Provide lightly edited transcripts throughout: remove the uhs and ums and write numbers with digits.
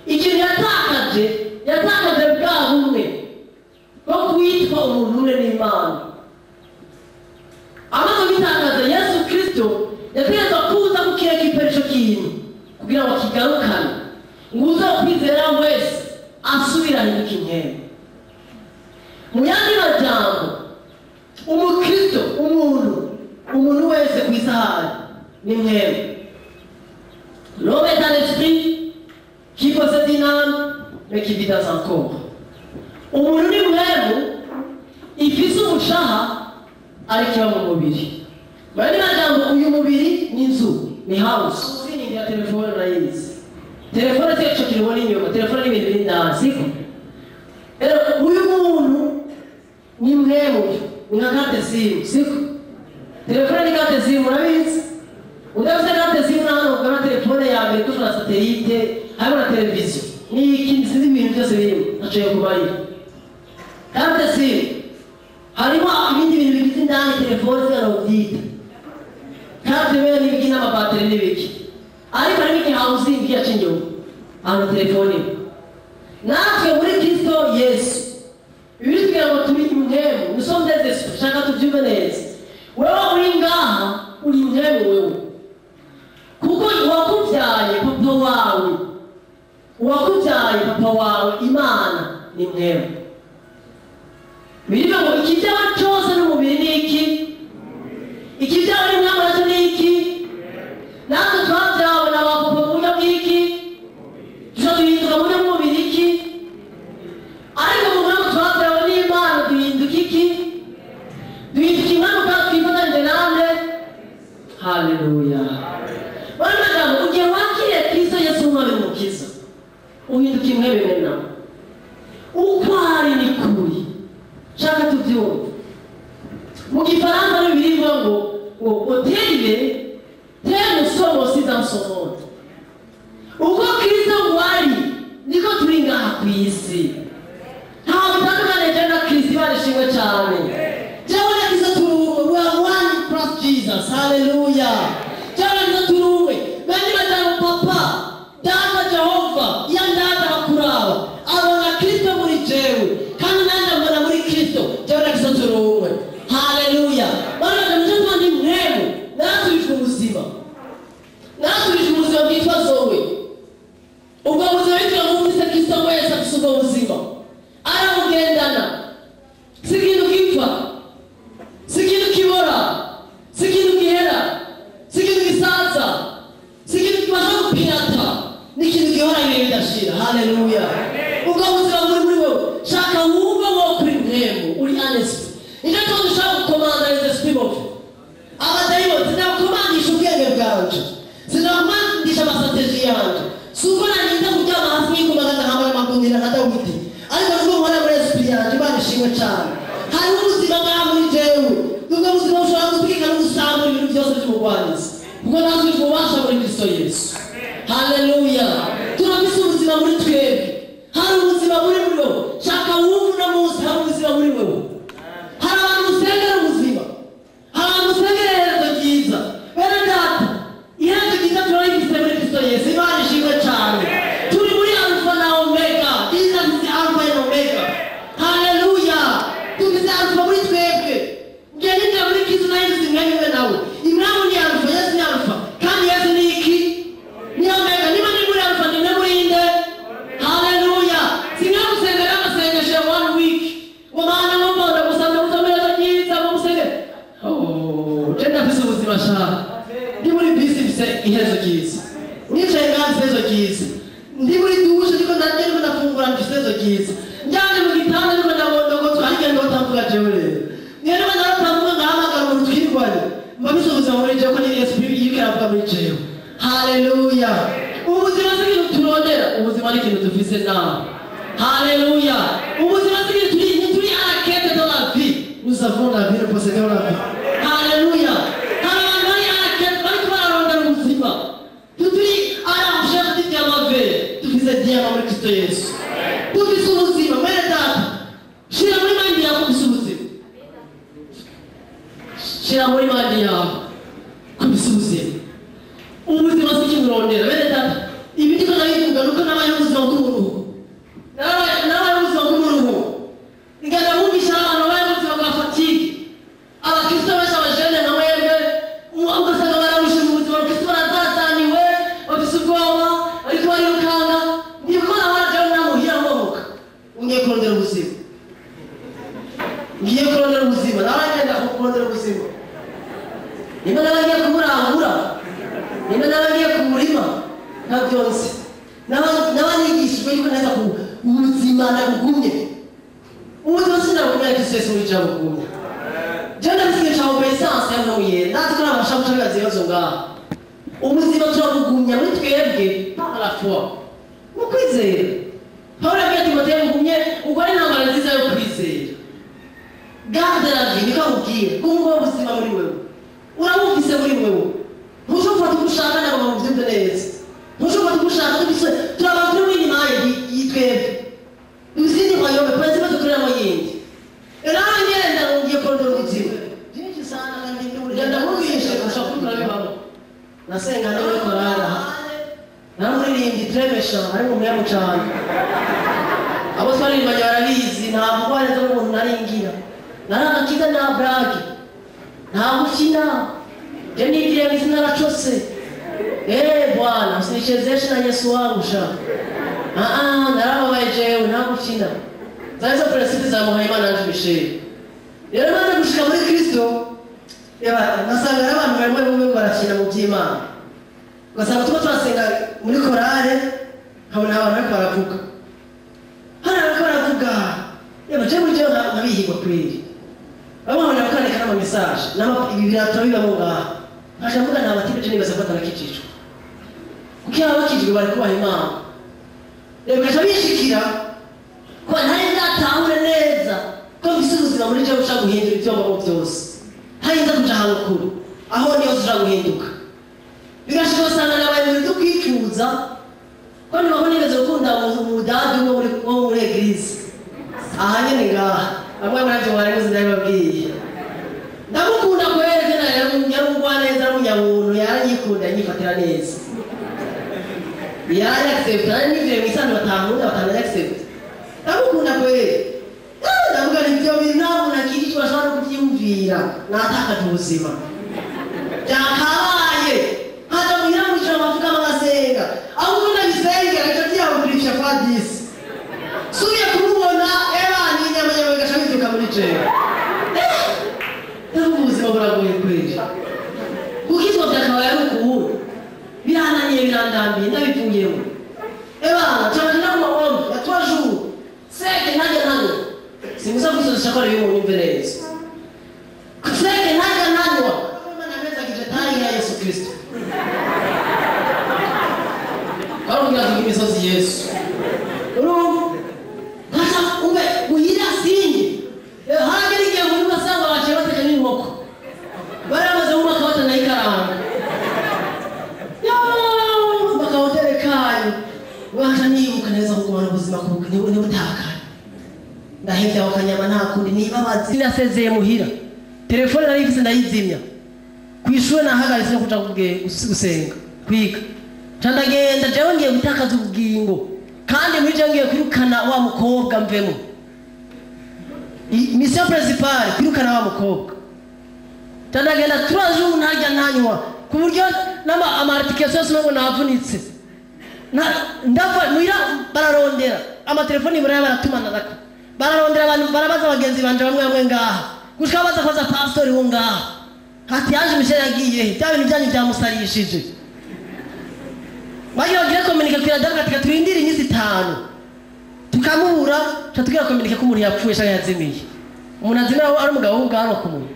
ikintu yatakaje bwa bumwe bwo kwitwa umuntu umwe n'Imana. Amaze gutakaza, Yesu Kristo yategerezwa kuza kukireka ico kintu kugira ngo kigarukane, ngo uzokwizera wese asubira ahinduka inkema. Mu yandi majambo, umukristo, umuntu wese kw'isahani ni inkema. L'homme est un esprit qui possède une âme mais qui vit dans un corps. Umuntu ni mwemu ifise umushaha ariko iba mu mubiri. Mu yandi majambo, uyu mubiri ni inzu, ni house. Usiningi ya telefone urayizi. Telefone si ico kiribona inyuma, telefone ni ibintu biri indani, siko? Rero uyu muntu ni mwemu, ni nka karte simu, siko? Telefone ni karte simu, urabizi? Udafite karte simu n'ahantu ugana telefone ya mbere dushobora satelite, harimo na televiziyo. Ni ikindi sinzi ibintu byose birimo, ntaco yokubarira. Karte simu harimo ibindi bintu bigize indani telefone z'arawudita. Karte bene n'ibiki n'amabateri n'ibiki. Ariko harimo iki housing yacu inyuma, ahantu telefone. Natwe muri Kristo Yesu, Bibiri tugira ngo turi inkemu, nous sommes des esprits, shaka tubyumve neza. Wewe uri ngaha, uri inkemu wewe. Kuko uwakubyaye papa wawe Imana ni inkemu. Birivuga ngo ikibyawe cyose n'umubiri ni iki? Ikibyawe n'umwami nacyo ni iki? Natwe twabyawe na ba papa mu buryo bw'iki? Tuja duhinduka mu buryo bw'umubiri iki? Ariko mu mwami twabyawe n'Imana duhinduka iki? Duhinduka impanuka twifatanyije nande? Haleluya. Bari majambo, ugiye wakiriye Kristo Yesu umwami n'umukiza, uhinduka inkebe bene nawe. Uko ari ni kuri. Shaka tubyumve. Mu Gifaransa no birivuga ngo dérivé tel nous sommes aussi dans ce monde. Uko Kristo wari niko turi ngaha ku isi. Ntawe bitandukanye na Kristo barishimwe cyane. Jabona Kristo turi we are one in Christ Jesus. Hallelujah. Jabona Kristo turi bandi batanga papa data Jehova yandata bakuraba abona Kristo muri jewe kandi nanje mbona muri Kristo. Jabona Kristo turi. Hallelujah. Bana mtoto ni mremu, nasubije ubuzima. Nasubije ubuzima bwitwa zowe. Ubwo buzima bitwa ngumvise Kristo wese afite ubuzima. Aramugendana. Sikintu gipfa. Sikintu kibora. Sikintu gihera. Sikintu gisaza. Sikintu kibasha gupirata. Nikintu gihora ibihe bidashira. Hallelujah. Ubwo buzima muri wowe. Shaka wumva wo kuri mremu, uri honest. Ina todo chama comanda esse espírito. Abadaimon, se não comanda isso que é verdade. Se não manda isso a estratégia. Sugona ninda kujya mahasi kumagana hamwe makundira hata uti. Ariko ngo mwana muri espírito, ibane shimwe cyane. Hari ubuzima bwa muri jewe. Nuko ubuzima bushobora gutwika n'ubusambo ibintu byose by'umugwaniza. Kuko natwe twubasha muri Kristo Yesu. Haleluya. Turabise ubuzima muri twebwe. Hari ubuzima muri wowe. Shaka wumva na munsi hari ubuzima muri wowe. Hari abantu usengera ubuzima, hari abantu usengera iherezo ryiza. Bene data, iherezo ryiza turayifise muri Kristo Yesu. Imana ishimwe cyane. Turi muri Alpha na Omega. Jesus is Alpha and Omega. Haleluya. Tufise Alpha muri twebwe. Ngiye ninjira muri Kristo na Yesu mwenywe nawe. Imramu ni Alpha, Yesu ni Alpha. Kandi Yesu ni iki? Ni Omega. Niba ni muri Alpha, ni muri inde? Haleluya. Singa gusengera amasengesho 1 week. Wamana ngomba gusanga bashaka. Ndi muri bisi bise iherezo ryiza. Nicaye ngaho iherezo ryiza. Ndi muri dushe ndiko ndagenda ndafungura iherezo ryiza. Njyane mu gitanda ndiko ndabondo twarigenda ndatambuka jewe rero. Niyo ndatambuka ngahamagara mu twirwanye. Mbabisoza muri jewe ko ni esprit yikiravuga muri jewe. Haleluya. Ubuzima s'ibintu turondera, ubuzima ni ikintu dufise nawe. Haleluya. Ubuzima s'ibintu turi à la quête de la vie. Nous avons la vie, nous possédons la vie. Haleluya. Diama muri Kristo Yesu. Tufise ubuzima mwene data. Shira muri mandi yawe tufise ubuzima. Shira muri mandi yawe tufise ubuzima. Ubuzima si ikintu urondera mwene data. Ibi ndiko ndabivuga nuko nabaye ubuzima bw'ubu yuko neza ku ubuzima ndabugumye ubuzima sinabugumye ariko sese muri jabo bugumye jana bisigaye cyaho pesanse yamuye natwe ko nabasha gushaka ibibazo ngaha ubuzima turabugumya muri twebwe par la foi mu kwizera Paul abwiye Timoteyo bugumye ubwo ari intambara nziza yo kwizera garde la vie niko akubwiye kumva ubuzima muri wewe urabufise muri wewe ntushobora kugushaka nabo mu byumve neza ntushobora kugushaka tubise turaba turi inyuma yitwebwe ubuzima bwayobe kwezi badukoreramo yindi era ngenda ngiye kondora ubuzima byinshi sana kandi ndagenda mubishe ushaka kurabibamo nasenga nawe korara namuririmbye tremesha ari mu muyamu cyane abo twaririmanye barabizi ntabwo bareza n'umuntu naringira naragakiza na brage nta gukina je nigire bizina racose bwana usinichezeshe na Yesu wangu sha narababaye jewe nta gukina zazo principe za Muhaimana Anjibishe rero maze gushika muri Kristo nasanga abantu bamwe barakina mu by'Imana ugasanga tuba turasenga muri korale nkabona abantu baravuga bariko baravuga je muri jewe nkabihigwa kweri abana bakandika n'ama message ibi birato bibamo ngaha nkavuga nta batibeje nibaza ko atarakijijwe kuko abakijijwe bari kubaha Imana rero gacha bishikira ko ntari ndatahura neza ko bisubuzima muri jewe ushaka guhindura ibyo mu byose harinda kuja hakuru aho niyo ushaka guhinduka bigashika sana nabaye muri tukwicuza ko nibabona neza gukunda umudadi wo muri eglise aha nyene ngaha bamwe baravyo baramuzi ndababwiye ndamukunda kwere na yarungwa neza munyabuntu yaranyikunda nyifatira neza yari accept n'ivyo misano batahunda batana accept ndamukunda kwere ndavuga nivyo bintu nakirishwa ashobora kubyumvira nataka ubuzima byakabaye hata munyamujira amavuga amasenga ahubwo ndabisenga gacha byaburisha fadisi suye kumubona muri jewe ubuzima buragoye kweli ukizwa byakaba yari ukuhura birananiye birandambiye ndabivuyemo cyane na maombi ya 3 jours seke ntajya nanywa simuza gusozesha ko ariyo umuntu imbere yesu seke ntajya nanywa Imana ameza kijetari ya Yesu Kristo barunga imisozi Yesu hata ube muhira singi hagera igihe muri basanga baciye bateka n'inkoko baramaze mu mwaka batana ikaranga bakawoterekayo waje nibuka neza ko ubona ubuzima ni butakana ndahevye aho kanyama nta kundi niba bazi nasezeye muhira telefone nari ifise ndayizimya kwishwe nahagaritse no kuja gusenga kwiga candagenda jewe ngiye gutakaza ubugingo kandi muri je ngiye kwirukana wa mukobwa mvemo mission principale kwirukana wa mukobwa candagenda 3 jours ntajya ntanywa ku buryo amartication sinabwo navunitse ndava muira bararondera amatelefoni buraya baratumana nako bararondera abantu barabaza abagenzi banje bamwe ngaha gushika baza kwaza pastor wo ngaha hati yaje Michel yagiye bya bintu byanyu byamusarishije bagiye komunika kira daga tukaturindira inyisi 5 tukamubura tugira komunika ko umuntu yapfuye cyangwa yazimiye umuntu azimira ari umugabo w'ubwanwa ku muntu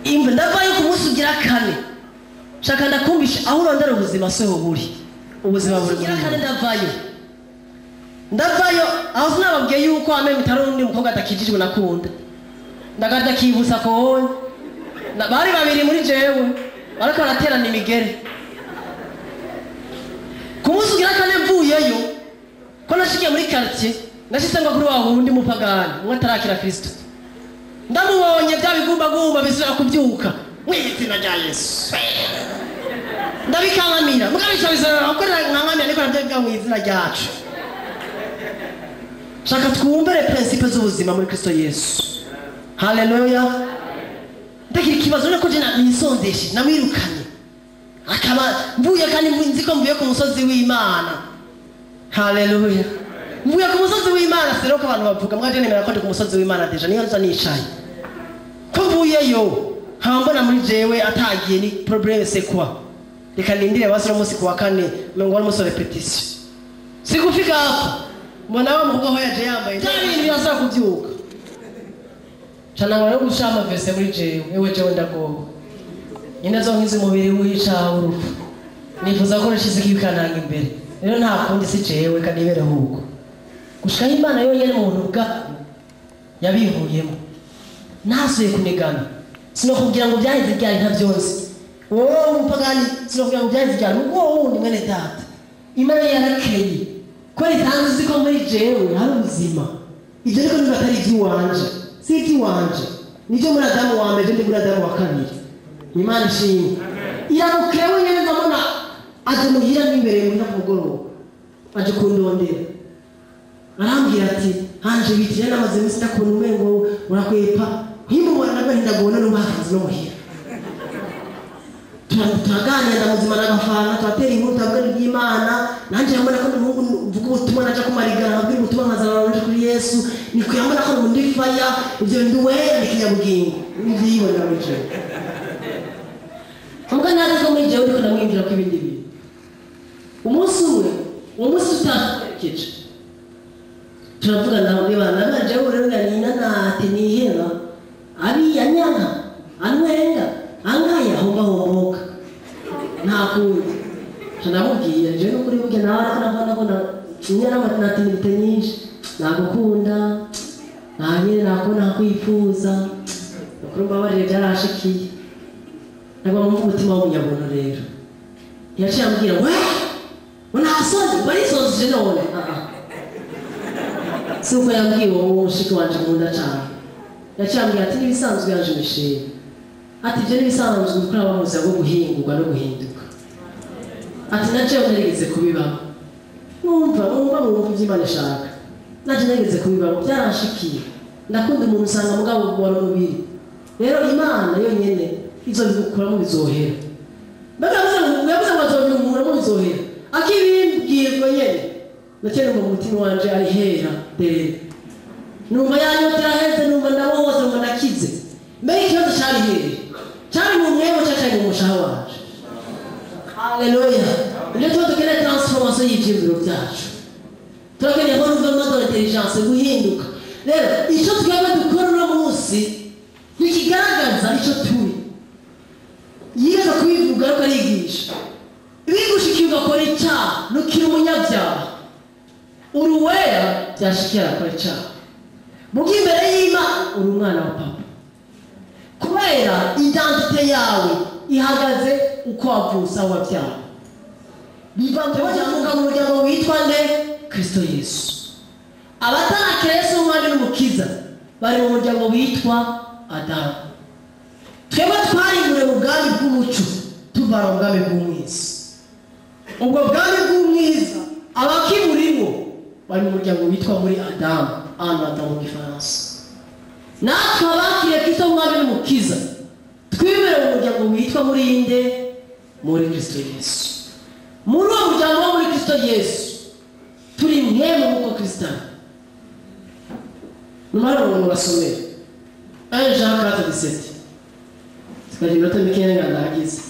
imbe ndavayo kumusugira kane shaka ndakumbisha aho urondera ubuzima so buri ubuzima buri kane ndavayo aho sinababwiye yuko ame mutarundi mukobwa atakijijwe nakunda ndagada kibusa ko bari babiri muri jewe barako baraterana imigere kumusugira kane mvuyeyo ko nashikiye muri quartier nashitse ngo kuri waho undi mupagani umwe atarakira Kristo ndamubonye bya bigumba bisubira kubyuka mwizina rya Yesu ndabikangamira mugabisha bizana ukorera nkangamira niko nabyo mu izina ryacu shaka twumbere principe z'ubuzima muri Kristo Yesu haleluya ndagira ikibazo nako je nisondeshe namwirukanye akaba mvuye kandi nzi ko mvuye ku musozi w'Imana haleluya mvuye ku musozi w'Imana sero ko abantu bavuga mwaje nemera ko ndi ku musozi w'Imana deja niyo nza nicaye ko mvuyeyo hambona muri jewe atagiye ni problème c'est quoi reka ndindire basoro munsi kuwa kane ngo ari muso repetition sikufika hapo mbona wa mvugo ho yaje yambaye cyari birasa kubyuka cyana no gushama vese muri jewe ewe jewe ndagoba nyine zo nkizi mubiri wica urupfu nifuza ko rishize kibikananga imbere rero nta kundi si jewe kanibere huko gushika Imana yonyene mu buntu bwa yabihuyemo nasuye kunigana sinokubwira ngo byaheze byari nta byose wowe umupagani sinokubwira ngo byaheze byari wowe wundi mwene data Imana yarakeye ko ritanze ziko muri jewe hari ubuzima ibyo ariko niba atari iby'iwanje si iby'iwanje nibyo muri Adamu wa mbere ndi muri Adamu wa kabiri Imana ishimwe irabukewe nyene ndabona aje muhira n'imbere muri mugoroba aje kundondera arambwira ati hanje bitire namaze misi ndakubona umengo urakwepa nkimubona nagahinda gubona n'ubahanzi no muhira turaganira ndamuzima n'agafana turatera inkuru tuvuga iby'Imana nanje yambona ko n'umuhungu mvuga ubutumwa naja kumarigana nkabwira ubutumwa nkazana naje kuri Yesu niko yambona ko ndi faya ibyo ndiwe ndikinyabugingo nivyiibona muje Mbwa nari ko muri jewe ndiko ndamwinjira ko ibindi bintu umunsi umwe uwo munsi utakeje turavuga nawe bana banje urero nina nate nihera ari yanyana anwenga angaya homba homboka nakundi ndamubwiye je no kuri buge nawe nabona ko nyana matnati nite nyinshi nagukunda nanye nakona kwifuza ukurumba bari byarashikiye nagwa mu mutima w'umunyabuntu rero yaciye ambwira we unasoze bari soze none suko yambwiye uwo mushiki wanje nkunda cyane yaciye ambwira ati nibisanzwe yaje mishire ati je nibisanzwe gukora abamuza bwo guhingurwa no guhinduka ati naje narigeze kubibaho numva mu by'Imana ishaka naje narigeze kubibaho byarashikiye ndakunda umuntu usanga mugabo wa mubiri rero Imana yonyene izo bikora mu bizohera bagavuze ngo bazobimura mu bizohera akibimbwirwa nyene nakene mu mutima wanje ari hera dere numva yanyotera heze numva ndabohoza numva ndakize mbere ikibazo cyari here cyari mu mwebo cyari mu mushaha wanje haleluya ndio tukeneye transformation y'ibyizero byacu turakeneye ko n'ubwo intelligence guhinduka rero icyo twebwe dukora no munsi nikigaragaza icyo turi yiga kubivuga ariko arigisha ibigushikirwa ugakora icyaha nukiri umunyabyaha uruwera byashikira akora icyaha mugi imbere y'Imana uri umwana wa papa kubera identite yawe ihagaze uko wavutse aho wabyaha biva mu muryango witwa nde Kristo Yesu abatara Yesu umwana n'umukiza bari mu muryango witwa Adamu twebwe twarimure mu bwami bw'umuco tuvana mu bwami bw'umwiza ubwo bwami bw'umwiza abakiburimo bari mu muryango witwa muri Adamu Adamu mu Gifaransa natwe abakiriye Kristo umwami n'umukiza twibere mu muryango witwa muri inde muri Kristo Yesu muri uwo muryango wo muri Kristo Yesu turi mwemwe nk'uko Kristo numara umuntu basomera Jean 4:17 tukagira iminota mikeya ngandagize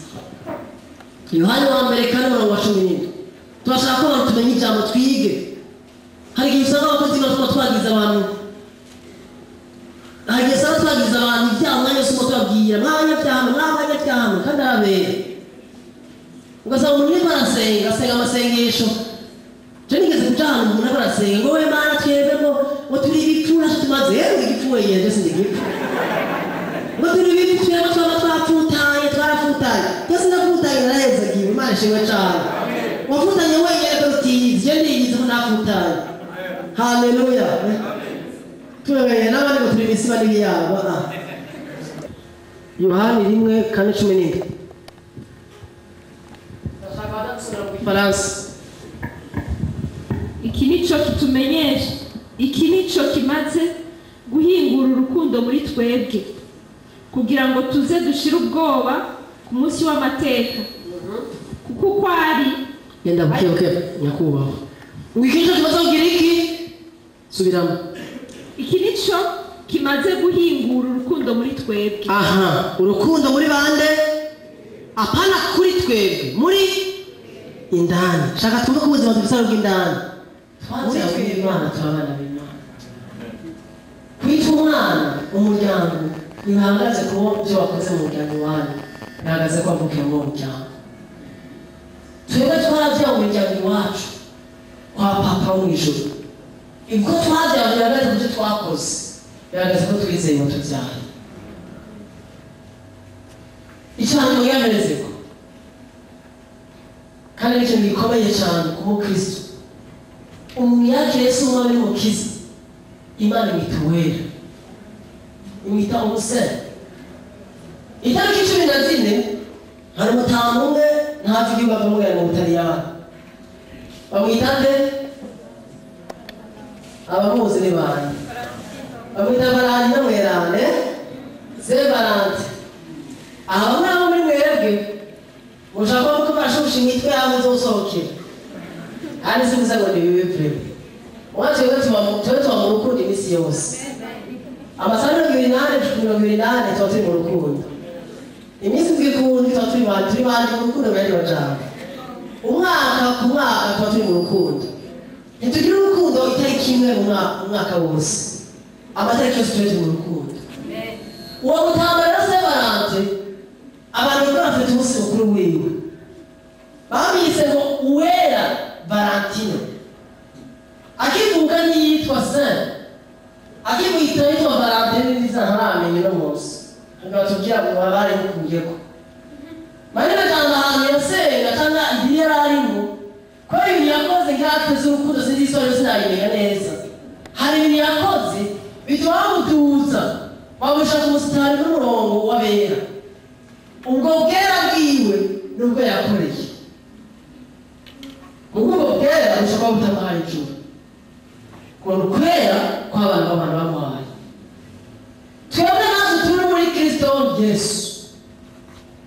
Yohana wa mbere kandi umurongo wa 17 turashaka ko tumenye ijambo twige hari igihe usanga abakozi batuma twagize abantu ibyaha mwanya wose tubabwira mwabanyabyaha kandi arabera ugasanga umuntu urimo arasenga asenga amasengesho je nigeze kuja ahantu umuntu ariko arasenga ngo we Mana twebwe ngo turi ibipfura tumaze igipfuwe yende sindigipfu ngo turi ibipfura twaba twapfutaye twese ndapfutaye narahezagiwe Imana ishimwe cyane wafutanye wenyine ko utiyizi je ndiyizi ko nafutaye haleluya twebeye n'abandi ngo turi imisiba n'ibiyabo Yohana 1:17 iki nico kitumenyesha iki nico kimaze guhingura urukundo muri twebwe kugira ngo tuze dushire ubwoba ku munsi w'amateka kuko kwari yenda buke nyakubaho wikijo kimaze kugira iki subiramo iki nico kimaze guhingura urukundo muri twebwe urukundo muri bande apana kuri twebwe muri indani shaka twumve ko ubuzima dufite bw'indani twabyawe n'Imana turabana b'Imana. Kwita umwana umuryango ntihagaze ku byo wakoze mu muryango wanyu, bihagaze ko wavukiye mu muryango. Twebwe twabyawe mu muryango iwacu kwa papa wo mw'ijuru. Ibwo twabyawe bihagaze ku byo twakoze, bihagaze ko twizeye ngo tubyaye. Icyo muyamerezeko kandi ni ikintu gikomeye cyane ku mukristo. Umuyake Yesu umwami n'umukiza, Imana imwita uwera, imwita umusere. Itariki 14 hari umutamu umwe ntazi igihugu avumugana mu Butaliyani, bamwita nde? Abamuzi ni bande? Bamwita Valentin na Mwerane Valentin. Aha mwana muri mwebwe mushaka ko bashusha imitwe yabo uzosohokera, kandi simuze ngo ni bibe prebe. Waje gutuma mu rukundo imisi yose. Amasano 28 turi mu rukundo. Imisi twikundi turi bandi mu rukundo bari bajana. Umwaka ku mwaka turi mu rukundo. Ntitugira urukundo itariki imwe mu mwaka wose. Amatariki yose turi mu rukundo. Uwo mutambara Valentin abantu bafite umunsi mukuru wiwe bamwise ngo Uwera Valentino. Akivuga niyitwa Saint, akimwita yitwa Valentin niza ntaramenye no munsi, ngatubwira ngo babare mukungeko manene cyangwa ahantu yasenga cyangwa igihe yararimo ko ibintu yakoze nkateze urukundo z'isore sinayimenya neza. Hari ibintu yakoze bituma muduza bamushaka umusitari n'umurongo w'abera. Ubwo bwera bwiwe nubwo yakoreye, ubwo bwera bushobora gutamaha ijuru, kubona ukwera kw'abantu b'abantu bamuhaye. Twebwe natwe turi muri Kristo Yesu,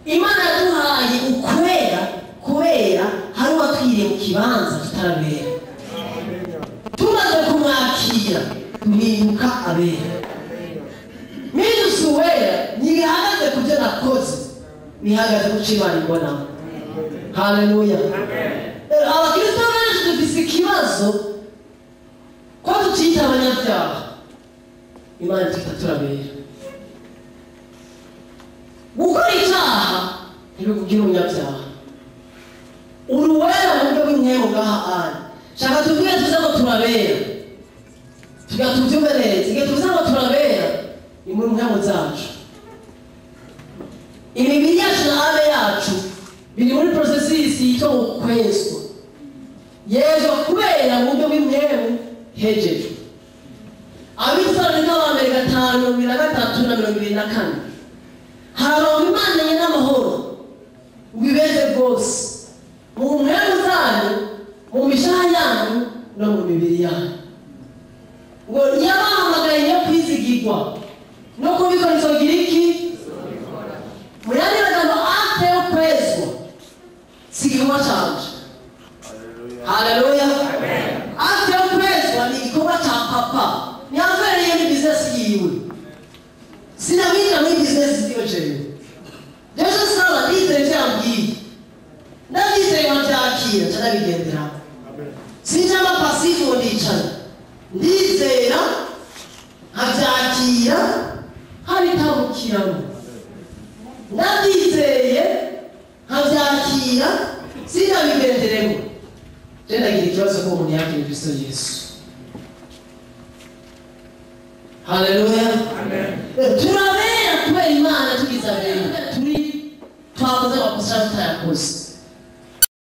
Imana yaduhaye ukwera kubera hari uwatwiriye mu kibanza tutarabera. Tumaze kumwakira duhinduka abera. Minus uwera ntibihagaze ku byo nakoze, bihagaze ku cyo Imana ibonamo. Haleluya. Abakristo benshi dufise ikibazo ko tutita abanyabyaha, Imana itwita turabera. Gukora icyaha ntibikubwira umunyabyaha. Uruwera mu buryo bw'intego ngaha ari shaka tuvuge tuze ngo turabera, tugatubyume neza. Igihe tuvuze ngo turabera ni muri ntego zacu. Imibiri yacu na ame yacu biri muri processes yitwa ukwezwa. Yezwa kubera mu buryo bw'intego hejejwe. Abisirayeli n'Abamerika 5:23 na 24 hararonka Imana nyina amahoro ubibeze bwose mu ntego zanyu, mu mishaha yanyu no mu mibiri yanyu. Ngo yabahamagaye yo kwizigirwa no kubikora izogira iki? Muyandi magambo acte yo kwezwa si igikorwa canje. Haleluya. Acte yo kwezwa ni igikorwa ca papa. Nyavereye ni business yiwe. Sinamenya muri business yiwe jewe. Yesu sala ndizeye cyambwiye. Ndizeye nkabyakira cyanabigendera. Sinjama pasifu ndicara. Ndizera nkabyakira hari tabukiramo. Ndizeye nkabyakira sinabigenderemo. Tena ngira ikibazo ko umuntu yakira Kristo Yesu. Haleluya. Amen. Turabera kubera Imana tugize abera. Turi twakoze amakosa tutayakoze.